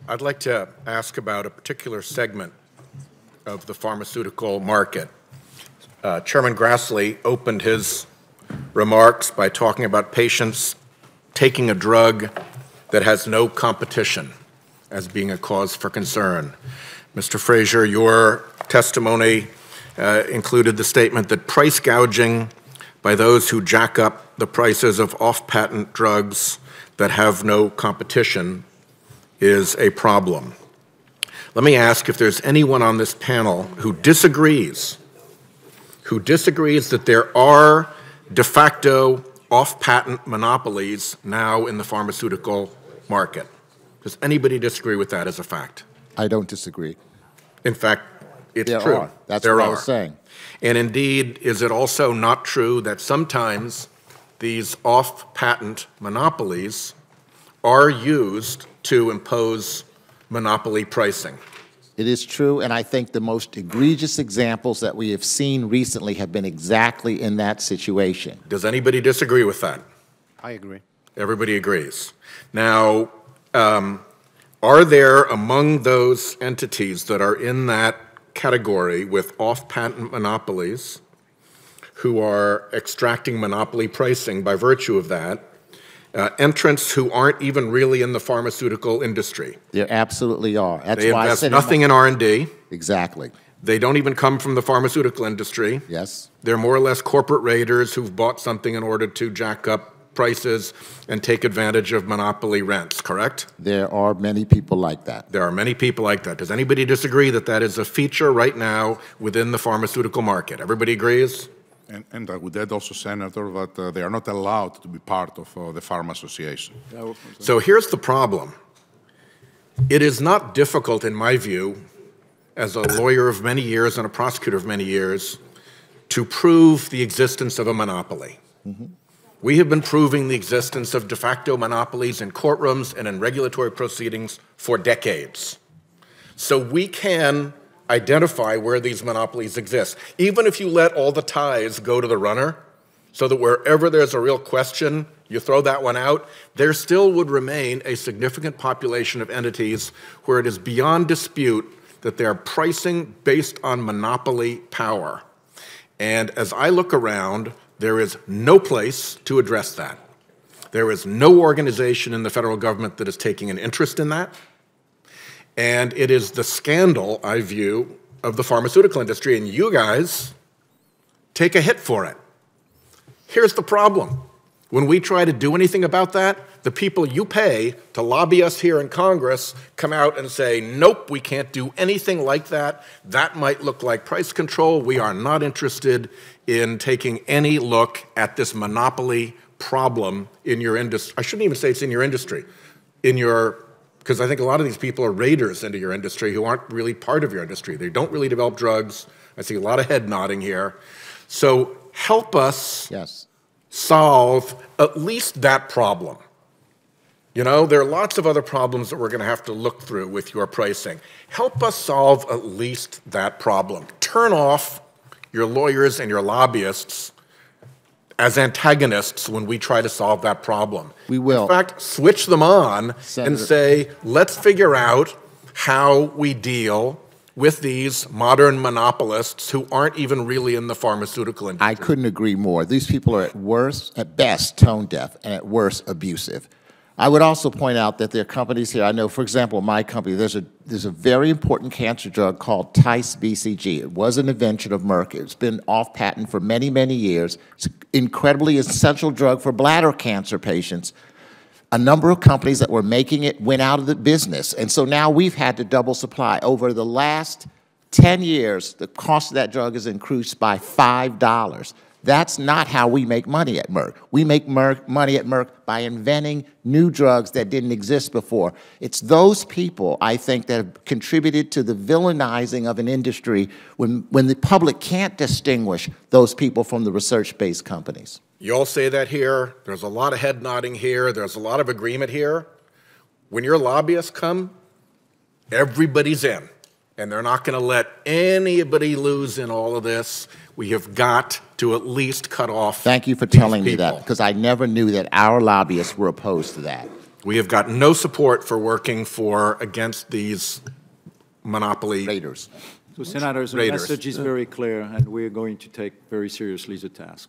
I'd like to ask about a particular segment of the pharmaceutical market. Chairman Grassley opened his remarks by talking about patients taking a drug that has no competition as being a cause for concern. Mr. Frazier, your testimony included the statement that price gouging by those who jack up the prices of off-patent drugs that have no competition is a problem. Let me ask if there's anyone on this panel who disagrees that there are de facto off-patent monopolies now in the pharmaceutical market. Does anybody disagree with that as a fact? I don't disagree. In fact, it's there true. Are. That's what I was saying. And indeed, is it also not true that sometimes these off-patent monopolies are used to impose monopoly pricing? It is true, and I think the most egregious examples that we have seen recently have been exactly in that situation. Does anybody disagree with that? I agree. Everybody agrees. Now, are there among those entities that are in that category with off-patent monopolies who are extracting monopoly pricing by virtue of that, entrants who aren't even really in the pharmaceutical industry? There absolutely are. That's they why invest I said nothing in R&D. Exactly. They don't even come from the pharmaceutical industry. Yes. They're more or less corporate raiders who've bought something in order to jack up prices and take advantage of monopoly rents, correct? There are many people like that. There are many people like that. Does anybody disagree that that is a feature right now within the pharmaceutical market? Everybody agrees? And I would add also, Senator, that they are not allowed to be part of the Pharma Association. So here's the problem. It is not difficult, in my view, as a lawyer of many years and a prosecutor of many years, to prove the existence of a monopoly. Mm-hmm. We have been proving the existence of de facto monopolies in courtrooms and in regulatory proceedings for decades. So we can identify where these monopolies exist. Even if you let all the ties go to the runner, so that wherever there's a real question, you throw that one out, there still would remain a significant population of entities where it is beyond dispute that they are pricing based on monopoly power. And as I look around, there is no place to address that. There is no organization in the federal government that is taking an interest in that. And it is the scandal, I view, of the pharmaceutical industry, and you guys take a hit for it. Here's the problem. When we try to do anything about that, the people you pay to lobby us here in Congress come out and say, nope, we can't do anything like that. That might look like price control. We are not interested in taking any look at this monopoly problem in your industry. I shouldn't even say it's in your industry, because I think a lot of these people are raiders into your industry who aren't really part of your industry. They don't really develop drugs. I see a lot of head nodding here. So help us solve at least that problem. You know, there are lots of other problems that we're going to have to look through with your pricing. Help us solve at least that problem. Turn off your lawyers and your lobbyists as antagonists when we try to solve that problem. We will. In fact, switch them on and say, let's figure out how we deal with these modern monopolists who aren't even really in the pharmaceutical industry. I couldn't agree more. These people are at best, tone deaf, and at worst, abusive. I would also point out that there are companies here. I know, for example, my company, there's a very important cancer drug called Tice BCG. It was an invention of Merck. It's been off patent for many, many years. It's an incredibly essential drug for bladder cancer patients. A number of companies that were making it went out of the business. And so now we've had to double supply. Over the last 10 years, the cost of that drug has increased by $5. That's not how we make money at Merck. We make money at Merck by inventing new drugs that didn't exist before. It's those people, I think, that have contributed to the villainizing of an industry when the public can't distinguish those people from the research-based companies. You all say that here. There's a lot of head nodding here. There's a lot of agreement here. When your lobbyists come, everybody's in. And they're not going to let anybody lose in all of this. We have got to at least cut off. Thank you for telling me that, because I never knew that our lobbyists were opposed to that. We have got no support for working against these monopoly Raiders. So, Senators, the Raiders. message is very clear, and we're going to take very seriously the task.